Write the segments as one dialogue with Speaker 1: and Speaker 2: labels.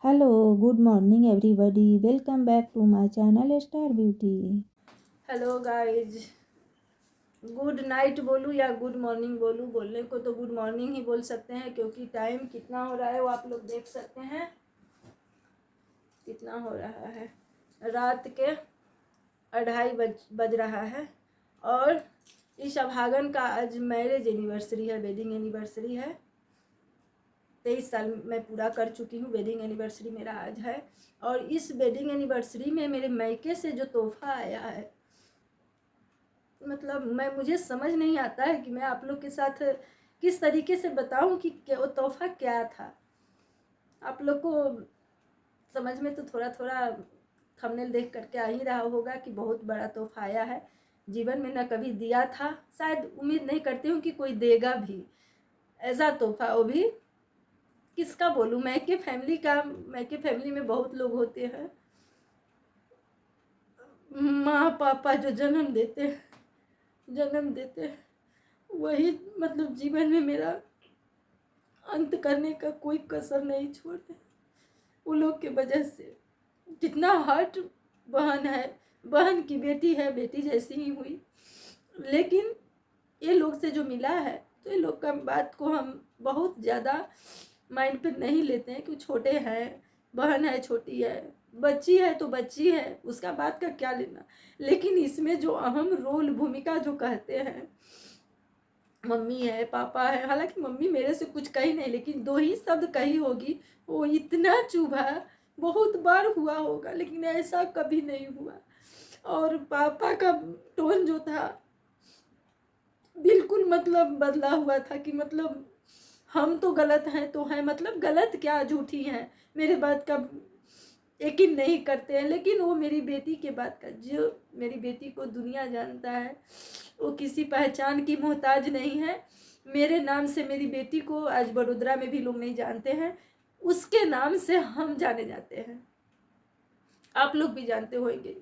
Speaker 1: Hello, good morning everybody. Welcome back to my channel Star Beauty.
Speaker 2: Hello guys, good night बोलूँ या good morning बोलूँ? बोलने को तो गुड मॉर्निंग ही बोल सकते हैं, क्योंकि टाइम कितना हो रहा है वो आप लोग देख सकते हैं। कितना हो रहा है, रात के 2:30 बज रहा है। और इस अभागन का आज मैरिज एनिवर्सरी है, वेडिंग एनिवर्सरी है। 23 साल मैं पूरा कर चुकी हूँ, वेडिंग एनिवर्सरी मेरा आज है। और इस वेडिंग एनिवर्सरी में मेरे मायके से जो तोहफा आया है, मतलब मुझे समझ नहीं आता है कि मैं आप लोग के साथ किस तरीके से बताऊं कि वो तोहफा क्या था। आप लोग को समझ में तो थोड़ा थोड़ा थंबनेल देख करके आ ही रहा होगा कि बहुत बड़ा तोहफा आया है। जीवन में न कभी दिया था, शायद उम्मीद नहीं करती हूँ कि कोई देगा भी ऐसा तोहफा। वो भी किसका बोलूँ, मैके फैमिली का। मैके फैमिली में बहुत लोग होते हैं, माँ पापा जो जन्म देते हैं वही मतलब जीवन में मेरा अंत करने का कोई कसर नहीं छोड़ते। उन लोग के वजह से जितना हर्ट, बहन है, बहन की बेटी है, बेटी जैसी ही हुई, लेकिन ये लोग से जो मिला है तो ये लोग का बात को हम बहुत ज़्यादा माइंड पे नहीं लेते हैं कि छोटे हैं, बहन है, छोटी है, बच्ची है तो बच्ची है, उसका बात का क्या लेना। लेकिन इसमें जो अहम रोल, भूमिका जो कहते हैं, मम्मी है, पापा है। हालांकि मम्मी मेरे से कुछ कही नहीं, लेकिन 2 ही शब्द कही होगी, वो इतना चुभा। बहुत बार हुआ होगा लेकिन ऐसा कभी नहीं हुआ। और पापा का टोन जो था बिल्कुल मतलब बदला हुआ था कि मतलब हम तो गलत हैं तो हैं, मतलब गलत क्या, झूठी हैं, मेरे बात का यकीन नहीं करते हैं। लेकिन वो मेरी बेटी के बात का, जो मेरी बेटी को दुनिया जानता है, वो किसी पहचान की मोहताज नहीं है। मेरे नाम से मेरी बेटी को आज बड़ोदरा में भी लोग नहीं जानते हैं, उसके नाम से हम जाने जाते हैं। आप लोग भी जानते होंगे,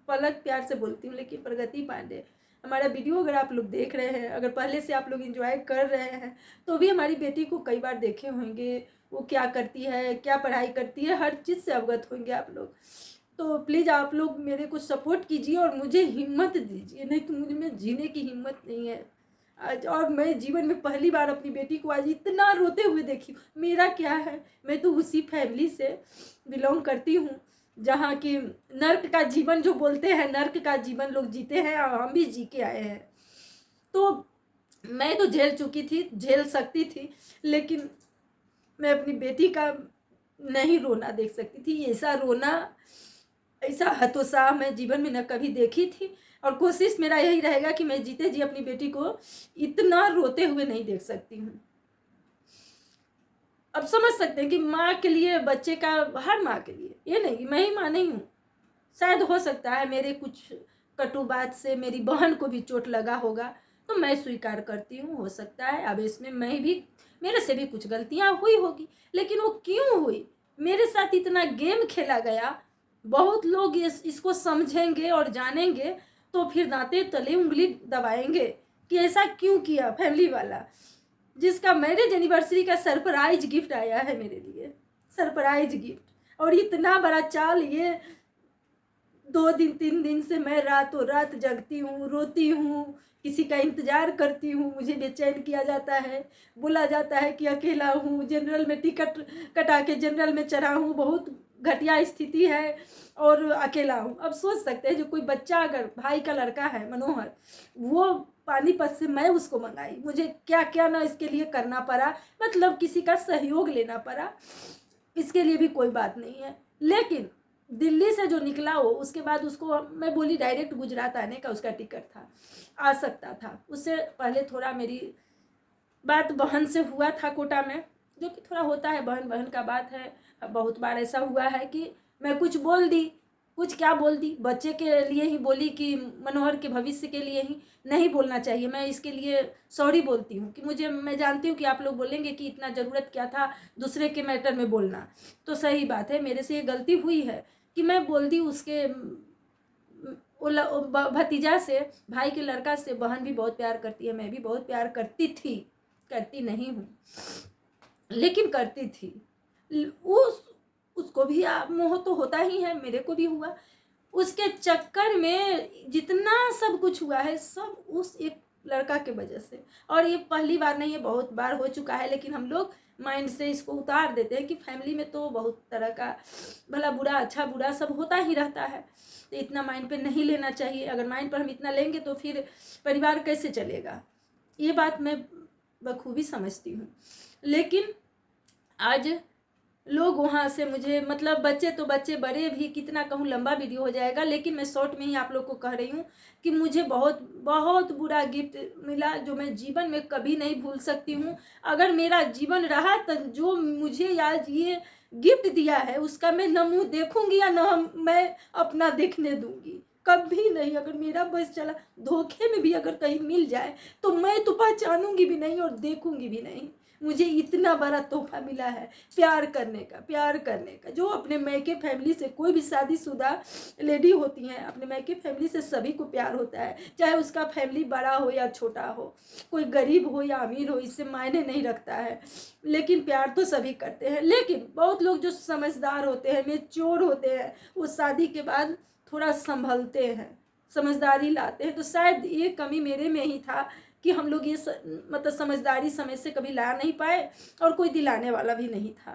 Speaker 2: पलक प्यार से बोलती हूँ, लेकिन प्रगति पांडे। हमारा वीडियो अगर आप लोग देख रहे हैं, अगर पहले से आप लोग एंजॉय कर रहे हैं, तो भी हमारी बेटी को कई बार देखे होंगे, वो क्या करती है, क्या पढ़ाई करती है, हर चीज़ से अवगत होंगे आप लोग। तो प्लीज़ आप लोग मेरे को सपोर्ट कीजिए और मुझे हिम्मत दीजिए, नहीं तो मुझे में जीने की हिम्मत नहीं है आज। और मैं जीवन में पहली बार अपनी बेटी को आज इतना रोते हुए देखी। मेरा क्या है, मैं तो उसी फैमिली से बिलोंग करती हूँ जहाँ की नर्क का जीवन जो बोलते हैं, नर्क का जीवन लोग जीते हैं और हम भी जी के आए हैं। तो मैं तो झेल चुकी थी, झेल सकती थी, लेकिन मैं अपनी बेटी का नहीं रोना देख सकती थी। ऐसा रोना, ऐसा हतोत्साह मैं जीवन में न कभी देखी थी। और कोशिश मेरा यही रहेगा कि मैं जीते जी अपनी बेटी को इतना रोते हुए नहीं देख सकती हूँ। अब समझ सकते हैं कि माँ के लिए बच्चे का, हर माँ के लिए, ये नहीं कि मैं ही माँ नहीं हूँ, शायद हो सकता है मेरे कुछ कटु बात से मेरी बहन को भी चोट लगा होगा, तो मैं स्वीकार करती हूँ। हो सकता है अब इसमें मैं भी, मेरे से भी कुछ गलतियाँ हुई होगी, लेकिन वो क्यों हुई, मेरे साथ इतना गेम खेला गया। बहुत लोग इसको समझेंगे और जानेंगे तो फिर दांते तले उंगली दबाएंगे कि ऐसा क्यों किया फैमिली वाला, जिसका मैरिज एनिवर्सरी का सरप्राइज गिफ्ट आया है मेरे लिए, सरप्राइज गिफ्ट। और इतना बड़ा चाल, ये 2 दिन 3 दिन से मैं रातों रात जगती हूँ, रोती हूँ, किसी का इंतजार करती हूँ, मुझे बेचैन किया जाता है, बोला जाता है कि अकेला हूँ, जनरल में टिकट कटा के जनरल में चढ़ा हूँ, बहुत घटिया स्थिति है और अकेला हूँ। अब सोच सकते हैं, जो कोई बच्चा अगर भाई का लड़का है मनोहर, वो पानीपत से मैं उसको मंगाई, मुझे क्या क्या ना इसके लिए करना पड़ा, मतलब किसी का सहयोग लेना पड़ा, इसके लिए भी कोई बात नहीं है। लेकिन दिल्ली से जो निकला वो, उसके बाद उसको मैं बोली डायरेक्ट गुजरात आने का उसका टिकट था, आ सकता था। उससे पहले थोड़ा मेरी बात बहन से हुआ था कोटा में, जो कि थोड़ा होता है, बहन बहन का बात है। बहुत बार ऐसा हुआ है कि मैं कुछ बोल दी, कुछ क्या बोल दी, बच्चे के लिए ही बोली कि मनोहर के भविष्य के लिए ही, नहीं बोलना चाहिए। मैं इसके लिए सॉरी बोलती हूँ कि मुझे, मैं जानती हूँ कि आप लोग बोलेंगे कि इतना ज़रूरत क्या था दूसरे के मैटर में बोलना, तो सही बात है, मेरे से ये गलती हुई है कि मैं बोल दी उसके भतीजा से, भाई के लड़का से। बहन भी बहुत प्यार करती है, मैं भी बहुत प्यार करती थी, करती नहीं हूँ लेकिन करती थी। उस भी मोह तो होता ही है, मेरे को भी हुआ। उसके चक्कर में जितना सब कुछ हुआ है सब उस एक लड़का के वजह से। और ये पहली बार नहीं है, बहुत बार हो चुका है, लेकिन हम लोग माइंड से इसको उतार देते हैं कि फैमिली में तो बहुत तरह का भला बुरा अच्छा बुरा सब होता ही रहता है, तो इतना माइंड पे नहीं लेना चाहिए। अगर माइंड पर हम इतना लेंगे तो फिर परिवार कैसे चलेगा, ये बात मैं बखूबी समझती हूँ। लेकिन आज लोग वहाँ से मुझे मतलब बच्चे तो बच्चे, बड़े भी, कितना कहूँ लंबा वीडियो हो जाएगा, लेकिन मैं शॉर्ट में ही आप लोग को कह रही हूँ कि मुझे बहुत बहुत बुरा गिफ्ट मिला जो मैं जीवन में कभी नहीं भूल सकती हूँ। अगर मेरा जीवन रहा तो जो मुझे आज ये गिफ्ट दिया है उसका मैं न मुँह देखूंगी या न मैं अपना देखने दूंगी, कभी नहीं। अगर मेरा बस चला, धोखे में भी अगर कहीं मिल जाए तो मैं तो पहचानूंगी भी नहीं और देखूंगी भी नहीं। मुझे इतना बड़ा तोहफा मिला है प्यार करने का। जो अपने मैके फैमिली से, कोई भी शादीशुदा लेडी होती हैं, अपने मैके फैमिली से सभी को प्यार होता है, चाहे उसका फैमिली बड़ा हो या छोटा हो, कोई गरीब हो या अमीर हो, इससे मायने नहीं रखता है, लेकिन प्यार तो सभी करते हैं। लेकिन बहुत लोग जो समझदार होते हैं, मैच्योर होते हैं, वो शादी के बाद थोड़ा संभलते हैं, समझदारी लाते हैं। तो शायद ये कमी मेरे में ही था कि हम लोग ये मतलब समझदारी समय से कभी ला नहीं पाए और कोई दिलाने वाला भी नहीं था।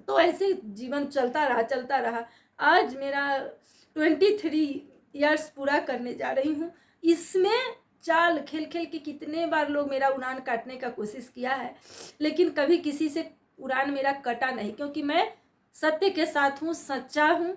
Speaker 2: तो ऐसे जीवन चलता रहा। आज मेरा 23 ईयर्स पूरा करने जा रही हूँ। इसमें चाल खेल खेल के कितने बार लोग मेरा उड़ान काटने का कोशिश किया है, लेकिन कभी किसी से उड़ान मेरा कटा नहीं, क्योंकि मैं सत्य के साथ हूँ, सच्चा हूँ,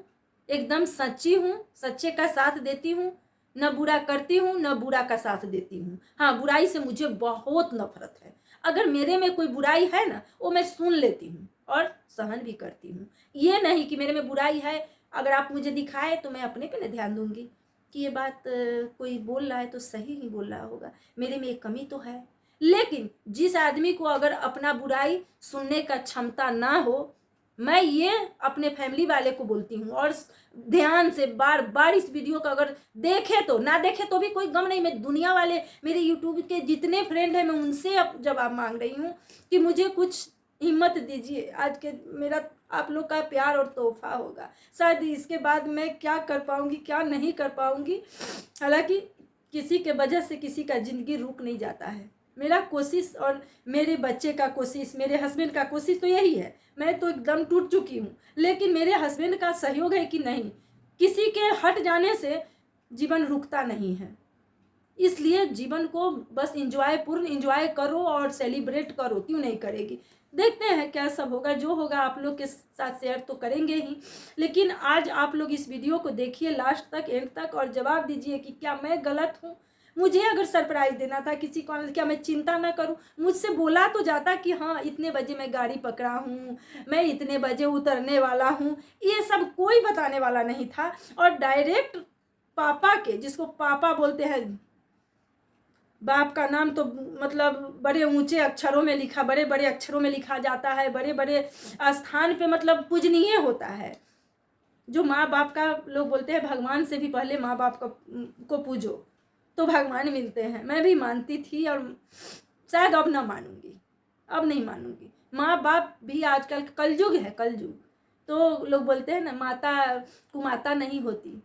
Speaker 2: एकदम सच्ची हूँ, सच्चे का साथ देती हूँ, न बुरा करती हूँ न बुरा का साथ देती हूँ। हाँ, बुराई से मुझे बहुत नफरत है। अगर मेरे में कोई बुराई है ना, वो मैं सुन लेती हूँ और सहन भी करती हूँ। ये नहीं कि मेरे में बुराई है, अगर आप मुझे दिखाए तो मैं अपने पे न ध्यान दूंगी कि ये बात कोई बोल रहा है तो सही ही बोल रहा होगा, मेरे में एक कमी तो है। लेकिन जिस आदमी को अगर अपना बुराई सुनने का क्षमता ना हो, मैं ये अपने फैमिली वाले को बोलती हूँ, और ध्यान से बार बार इस वीडियो को अगर देखे तो, ना देखे तो भी कोई गम नहीं। मैं दुनिया वाले, मेरे यूट्यूब के जितने फ्रेंड हैं, मैं उनसे अब जवाब मांग रही हूँ कि मुझे कुछ हिम्मत दीजिए। आज के मेरा आप लोग का प्यार और तोहफा होगा, शायद इसके बाद मैं क्या कर पाऊँगी क्या नहीं कर पाऊँगी। हालांकि किसी के वजह से किसी का ज़िंदगी रुक नहीं जाता है। मेरा कोशिश और मेरे बच्चे का कोशिश, मेरे हस्बैंड का कोशिश तो यही है। मैं तो एकदम टूट चुकी हूँ, लेकिन मेरे हस्बैंड का सहयोग है कि नहीं, किसी के हट जाने से जीवन रुकता नहीं है। इसलिए जीवन को बस पूर्ण इंजॉय करो और सेलिब्रेट करो, क्यों नहीं करेगी। देखते हैं क्या सब होगा, जो होगा आप लोग के साथ शेयर तो करेंगे ही। लेकिन आज आप लोग इस वीडियो को देखिए लास्ट तक, एंड तक, और जवाब दीजिए कि क्या मैं गलत हूँ। मुझे अगर सरप्राइज देना था किसी को, क्या मैं चिंता ना करूं? मुझसे बोला तो जाता कि हाँ इतने बजे मैं गाड़ी पकड़ा हूँ, मैं इतने बजे उतरने वाला हूँ, ये सब कोई बताने वाला नहीं था। और डायरेक्ट पापा के, जिसको पापा बोलते हैं, बाप का नाम तो मतलब बड़े ऊंचे अक्षरों में लिखा, बड़े बड़े अक्षरों में लिखा जाता है, बड़े बड़े स्थान पे मतलब पूजनीय होता है। जो माँ बाप का, लोग बोलते हैं भगवान से भी पहले माँ बाप को पूजो तो भगवान मिलते हैं। मैं भी मानती थी और शायद अब ना मानूंगी, अब नहीं मानूंगी। माँ बाप भी आजकल कलयुग है, कलयुग। तो लोग बोलते हैं ना, माता कुमाता नहीं होती,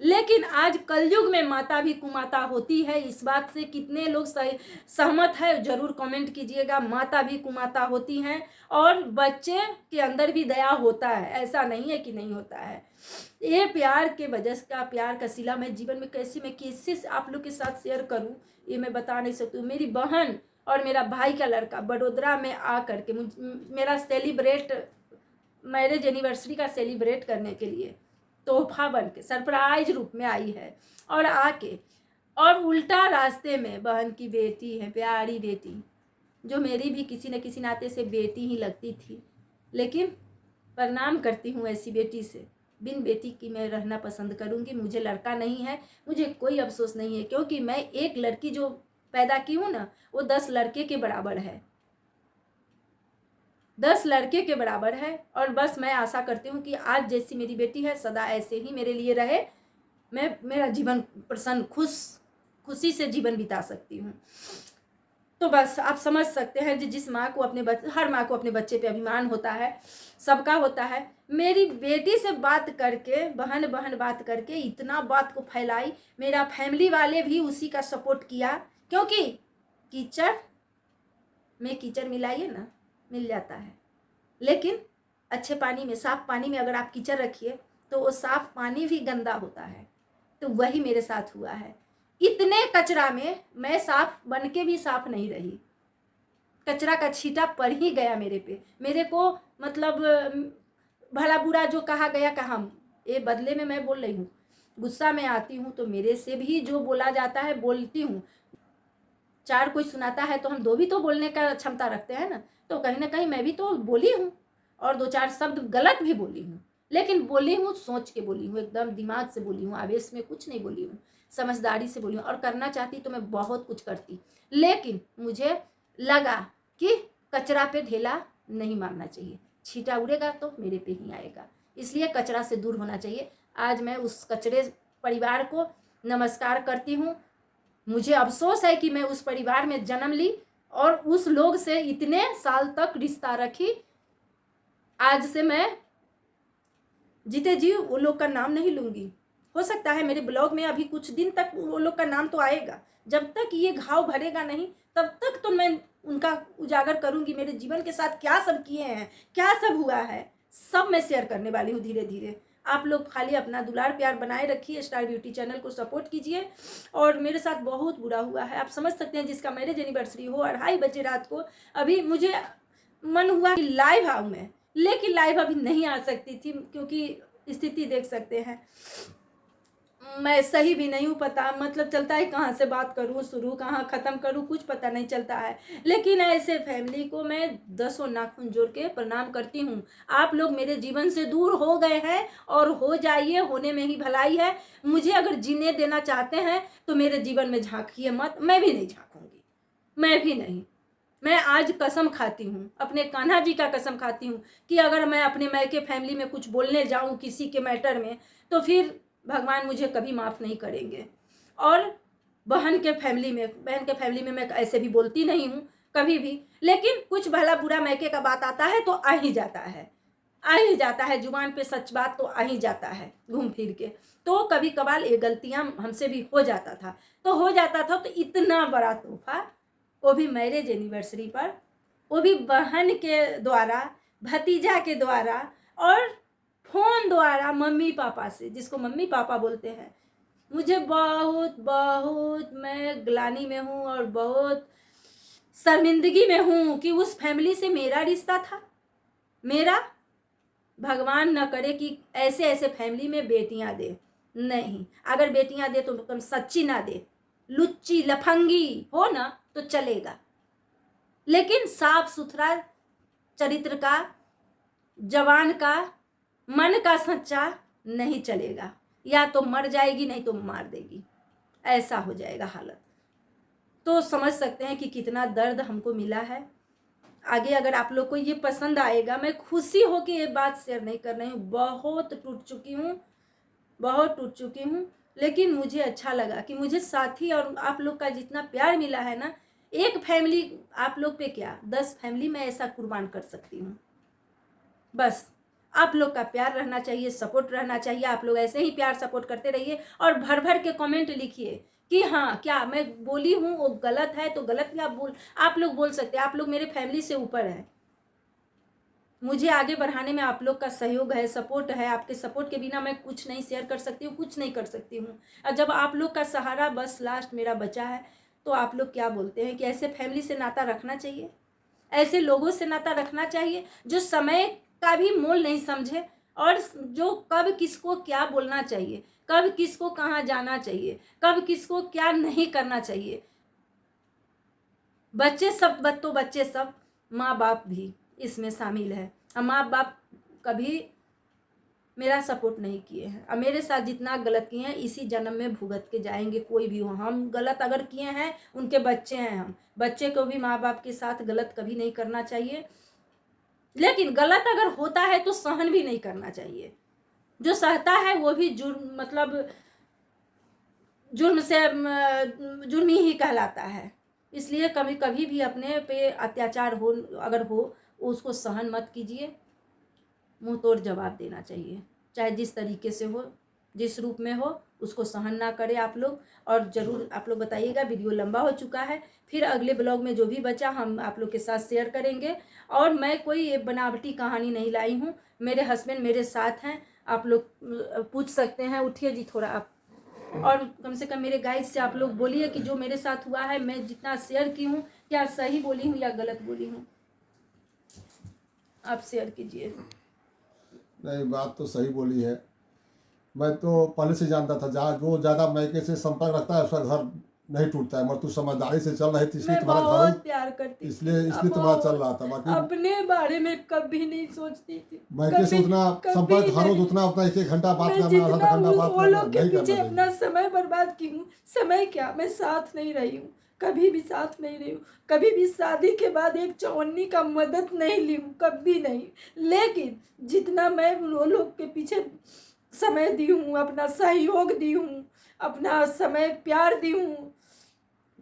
Speaker 2: लेकिन आज कलयुग में माता भी कुमाता होती है। इस बात से कितने लोग सहमत है, जरूर कमेंट कीजिएगा। माता भी कुमाता होती हैं और बच्चे के अंदर भी दया होता है, ऐसा नहीं है कि नहीं होता है। ये प्यार के वजह का, प्यार का सिला मैं जीवन में कैसे आप लोग के साथ शेयर करूं, ये मैं बता नहीं सकती हूँ। मेरी बहन और मेरा भाई का लड़का बड़ोदरा में आ करके मेरा मैरिज एनिवर्सरी का सेलिब्रेट करने के लिए तोहफा बन के सरप्राइज रूप में आई है। और आके और उल्टा रास्ते में बहन की बेटी है, प्यारी बेटी, जो मेरी भी किसी न किसी नाते से बेटी ही लगती थी, लेकिन प्रणाम करती हूँ ऐसी बेटी से। बिन बेटी की मैं रहना पसंद करूँगी। मुझे लड़का नहीं है, मुझे कोई अफसोस नहीं है, क्योंकि मैं एक लड़की जो पैदा की हूँ ना, वो 10 लड़के के बराबर है, 10 लड़के के बराबर है। और बस मैं आशा करती हूँ कि आज जैसी मेरी बेटी है सदा ऐसे ही मेरे लिए रहे, मैं मेरा जीवन प्रसन्न खुशी से जीवन बिता सकती हूँ। तो बस आप समझ सकते हैं जिस माँ को अपने हर माँ को अपने बच्चे पे अभिमान होता है, सबका होता है। मेरी बेटी से बात करके, बहन बहन बात करके इतना बात को फैलाई, मेरा फैमिली वाले भी उसी का सपोर्ट किया, क्योंकि कीचड़ में कीचड़ मिलाइए ना, मिल जाता है। लेकिन अच्छे पानी में, साफ पानी में अगर आप कीचड़ रखिए तो वो साफ पानी भी गंदा होता है। तो वही मेरे साथ हुआ है। इतने कचरा में मैं साफ बन के भी साफ नहीं रही, कचरा का छींटा पड़ ही गया मेरे पे। मेरे को मतलब भला बुरा जो कहा गया कहा, ये बदले में मैं बोल रही हूँ। गुस्सा में आती हूँ तो मेरे से भी जो बोला जाता है बोलती हूँ। चार कोई सुनाता है तो हम दो भी तो बोलने का क्षमता रखते हैं ना। तो कहीं ना कहीं मैं भी तो बोली हूँ, और दो चार शब्द गलत भी बोली हूँ, लेकिन बोली हूँ सोच के बोली हूँ, एकदम दिमाग से बोली हूँ, आवेश में कुछ नहीं बोली हूँ, समझदारी से बोली हूँ। और करना चाहती तो मैं बहुत कुछ करती, लेकिन मुझे लगा कि कचरा पे ढेला नहीं मारना चाहिए, छींटा उड़ेगा तो मेरे पे ही आएगा, इसलिए कचरा से दूर होना चाहिए। आज मैं उस कचरे परिवार को नमस्कार करती हूँ। मुझे अफसोस है कि मैं उस परिवार में जन्म ली और उस लोग से इतने साल तक रिश्ता रखी। आज से मैं जीते जी वो लोग का नाम नहीं लूंगी। हो सकता है मेरे ब्लॉग में अभी कुछ दिन तक वो लोग का नाम तो आएगा, जब तक ये घाव भरेगा नहीं तब तक तो मैं उनका उजागर करूंगी। मेरे जीवन के साथ क्या सब किए हैं, क्या सब हुआ है, सब मैं शेयर करने वाली हूँ धीरे धीरे। आप लोग खाली अपना दुलार प्यार बनाए रखिए, स्टार ब्यूटी चैनल को सपोर्ट कीजिए। और मेरे साथ बहुत बुरा हुआ है, आप समझ सकते हैं। जिसका मैरिज एनिवर्सरी हो 2:30 बजे रात को, अभी मुझे मन हुआ कि लाइव आऊँ मैं, लेकिन लाइव अभी नहीं आ सकती थी क्योंकि स्थिति देख सकते हैं, मैं सही भी नहीं हूँ, पता मतलब चलता है कहाँ से बात करूँ, शुरू कहाँ ख़त्म करूँ, कुछ पता नहीं चलता है। लेकिन ऐसे फैमिली को मैं 10 नाखून जोड़ के प्रणाम करती हूँ। आप लोग मेरे जीवन से दूर हो गए हैं और हो जाइए, होने में ही भलाई है। मुझे अगर जीने देना चाहते हैं तो मेरे जीवन में झांकिए मत, मैं भी नहीं झांकूंगी, मैं भी नहीं। मैं आज कसम खाती हूँ, अपने कान्हा जी का कसम खाती हूँ कि अगर मैं अपने मैके फैमिली में कुछ बोलने जाऊँ किसी के मैटर में तो फिर भगवान मुझे कभी माफ़ नहीं करेंगे। और बहन के फैमिली में मैं ऐसे भी बोलती नहीं हूँ कभी भी, लेकिन कुछ भला बुरा मैके का बात आता है तो आ ही जाता है, आ ही जाता है, जुबान पे सच बात तो आ ही जाता है घूम फिर के। तो कभी कभार ये गलतियाँ हमसे भी हो जाता था, तो इतना बड़ा तोहफा, वो भी मैरिज एनिवर्सरी पर, वो भी बहन के द्वारा, भतीजा के द्वारा और फोन द्वारा, मम्मी पापा से, जिसको मम्मी पापा बोलते हैं। मुझे बहुत बहुत मैं ग्लानि में हूँ और बहुत शर्मिंदगी में हूँ कि उस फैमिली से मेरा रिश्ता था। मेरा भगवान न करे कि ऐसे ऐसे फैमिली में बेटियां दे, नहीं, अगर बेटियां दे तो कम सच्ची ना दे, लुच्ची लफंगी हो ना तो चलेगा, लेकिन साफ सुथरा चरित्र का, जवान का, मन का सच्चा नहीं चलेगा। या तो मर जाएगी नहीं तो मार देगी, ऐसा हो जाएगा हालत। तो समझ सकते हैं कि कितना दर्द हमको मिला है। आगे अगर आप लोग को ये पसंद आएगा, मैं खुशी हो के ये बात शेयर नहीं कर रही हूँ, बहुत टूट चुकी हूँ, बहुत टूट चुकी हूँ। लेकिन मुझे अच्छा लगा कि मुझे साथी और आप लोग का जितना प्यार मिला है ना, एक फैमिली आप लोग पे क्या 10 फैमिली में ऐसा कुर्बान कर सकती हूँ। बस आप लोग का प्यार रहना चाहिए, सपोर्ट रहना चाहिए। आप लोग ऐसे ही प्यार सपोर्ट करते रहिए और भर भर के कमेंट लिखिए कि हाँ क्या मैं बोली हूँ वो गलत है तो गलत भी आप लोग बोल सकते हैं। आप लोग मेरे फैमिली से ऊपर हैं, मुझे आगे बढ़ाने में आप लोग का सहयोग है, सपोर्ट है। आपके सपोर्ट के बिना मैं कुछ नहीं शेयर कर सकती हूँ, कुछ नहीं कर सकती हूँ। और जब आप लोग का सहारा बस लास्ट मेरा बचा है, तो आप लोग क्या बोलते हैं कि ऐसे फैमिली से नाता रखना चाहिए, ऐसे लोगों से नाता रखना चाहिए जो समय का भी मोल नहीं समझे और जो कब किसको क्या बोलना चाहिए, कब किसको कहाँ जाना चाहिए, कब किसको क्या नहीं करना चाहिए। बच्चे सब, माँ बाप भी इसमें शामिल है। और माँ बाप कभी मेरा सपोर्ट नहीं किए हैं और मेरे साथ जितना गलत किए हैं इसी जन्म में भुगत के जाएंगे। कोई भी हो, हम गलत अगर किए हैं, उनके बच्चे हैं हम, बच्चे को भी माँ बाप के साथ गलत कभी नहीं करना चाहिए। लेकिन गलत अगर होता है तो सहन भी नहीं करना चाहिए। जो सहता है वो भी जुर्म, मतलब जुर्म से जुर्मी ही कहलाता है। इसलिए कभी कभी भी अपने पे अत्याचार हो अगर हो उसको सहन मत कीजिए, मुंह तोड़ जवाब देना चाहिए, चाहे जिस तरीके से हो, जिस रूप में हो, उसको सहन ना करें आप लोग। और ज़रूर आप लोग बताइएगा, वीडियो लंबा हो चुका है, फिर अगले ब्लॉग में जो भी बचा हम आप लोग के साथ शेयर करेंगे। और मैं कोई ये बनावटी कहानी नहीं लाई हूँ, मेरे हस्बैंड मेरे साथ हैं, आप लोग पूछ सकते हैं। उठिए जी थोड़ा आप, और कम से कम मेरे गाइड से आप लोग बोलिए कि जो मेरे साथ हुआ है, मैं जितना शेयर की हूँ, क्या सही बोली हूँ या गलत बोली हूँ, आप शेयर कीजिए।
Speaker 3: नहीं, बात तो सही बोली है। मैं तो पहले से जानता था, जहाँ जो ज़्यादा मायके से संपर्क रखता है उसका घर नहीं टूटता है, मगर तू समझदारी से चल रही थी इसलिए
Speaker 2: मैं
Speaker 3: तुम्हारा
Speaker 2: बहुत
Speaker 3: घर,
Speaker 2: प्यार करती थी,
Speaker 3: इसलिए तुम्हारा चल रहा था। बाकी
Speaker 2: अपने बारे में कभी नहीं सोचती थी,
Speaker 3: मायके से उतना संपर्क हर रोज उतना अपना 1-1 घंटा बात
Speaker 2: मैं
Speaker 3: करना, आधा
Speaker 2: जितना
Speaker 3: घंटा बात
Speaker 2: वो
Speaker 3: करना
Speaker 2: लोग के
Speaker 3: नहीं
Speaker 2: पीछे
Speaker 3: करना
Speaker 2: अपना
Speaker 3: चाहिए।
Speaker 2: समय बर्बाद की हूँ, समय क्या, मैं साथ नहीं रही हूँ, कभी भी साथ नहीं रही हूँ, कभी भी शादी के बाद एक चौवन्नी का मदद नहीं ली हूँ, कभी नहीं। लेकिन जितना मैं वो लोग के पीछे समय दी हूँ, अपना सहयोग दी हूँ, अपना समय प्यार दी हूँ,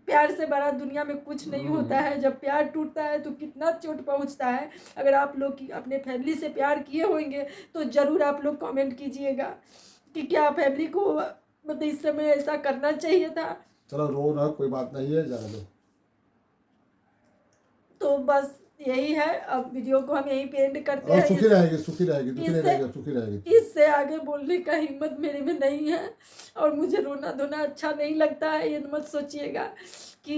Speaker 2: प्यार से बड़ा दुनिया में कुछ नहीं होता है। जब प्यार टूटता है तो कितना चोट पहुंचता है। अगर आप लोग अपने फैमिली से प्यार किए होंगे तो ज़रूर आप लोग कमेंट कीजिएगा कि क्या फैमिली को मतलब इस समय ऐसा करना चाहिए था।
Speaker 3: चलो रो ना, कोई बात नहीं है, जाने दो।
Speaker 2: तो बस यही है, अब वीडियो को हम यहीं पे एंड करते
Speaker 3: और
Speaker 2: हैं।
Speaker 3: सुखी रहेगी, सुखी रहेगी, दुखी नहीं
Speaker 2: इससे
Speaker 3: रहेगी, सुखी रहेगी।
Speaker 2: इससे आगे बोलने का हिम्मत मेरे में नहीं है, और मुझे रोना धोना अच्छा नहीं लगता है। ये मत सोचिएगा कि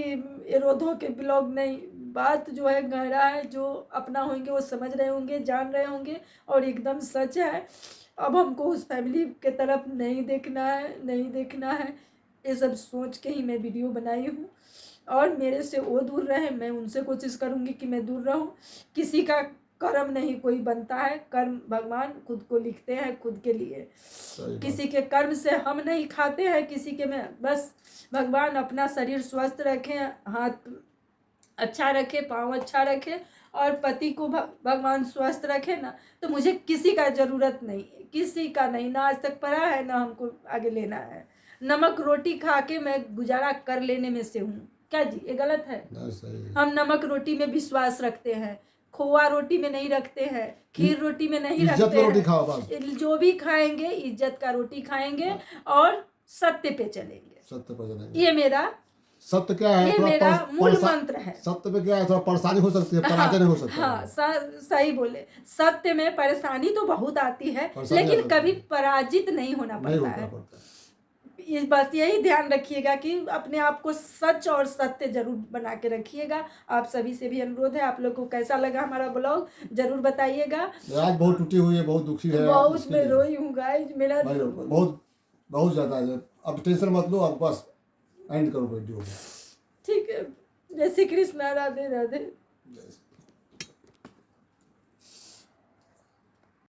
Speaker 2: ये रो धो के ब्लॉग नहीं, बात जो है गहरा है, जो अपना होंगे वो समझ रहे होंगे, जान रहे होंगे, और एकदम सच है। अब हमको उस फैमिली के तरफ नहीं देखना है, नहीं देखना है, ये सब सोच के ही मैं वीडियो बनाई हूँ। और मेरे से वो दूर रहे, मैं उनसे कोशिश करूँगी कि मैं दूर रहूँ। किसी का कर्म नहीं कोई बनता है, कर्म भगवान खुद को लिखते हैं खुद के लिए। किसी के कर्म से हम नहीं खाते हैं, किसी के में बस भगवान अपना शरीर स्वस्थ रखें, हाथ अच्छा रखे, पाँव अच्छा रखे, और पति को भगवान स्वस्थ रखे ना, तो मुझे किसी का ज़रूरत नहीं है, किसी का नहीं, ना आज तक पड़ा है ना हमको आगे लेना है। नमक रोटी खा के मैं गुजारा कर लेने में से हूँ, क्या जी ये गलत है? हम नमक रोटी में विश्वास रखते हैं, खोआ रोटी में नहीं रखते हैं, खीर रोटी में नहीं
Speaker 3: इज्जत
Speaker 2: रखते
Speaker 3: का रोटी
Speaker 2: हैं।
Speaker 3: खाओ बस।
Speaker 2: जो भी खाएंगे इज्जत का रोटी खाएंगे और सत्य पे चलेंगे।
Speaker 3: सत्य पर चलेंगे।
Speaker 2: ये मेरा
Speaker 3: सत्य क्या है,
Speaker 2: ये मेरा मूल मंत्र है।
Speaker 3: सत्य में क्या है, थोड़ा परेशानी हो सकती है, पराजय नहीं हो सकता।
Speaker 2: हाँ, सही बोले। सत्य में परेशानी तो बहुत आती है,
Speaker 3: परेशानी
Speaker 2: लेकिन
Speaker 3: आती है।
Speaker 2: कभी पराजित नहीं होना
Speaker 3: नहीं
Speaker 2: पड़ता
Speaker 3: होता
Speaker 2: है।
Speaker 3: पड़ता।
Speaker 2: ये बस यही ध्यान रखिएगा कि अपने आप को सच और सत्य जरूर बना के रखिएगा। आप सभी से भी अनुरोध है, आप लोग को कैसा लगा हमारा ब्लॉग जरूर बताइएगा।
Speaker 3: आज बहुत टूटी हुई है, बहुत दुखी है,
Speaker 2: बहुत मैं रोई हूँ गाइस, मेरा
Speaker 3: बहुत बहुत ज्यादा है। अब टेंशन मत लो, अब बस एंड करो वीडियो को।
Speaker 2: ठीक है। जय श्री कृष्णा, राधे राधे।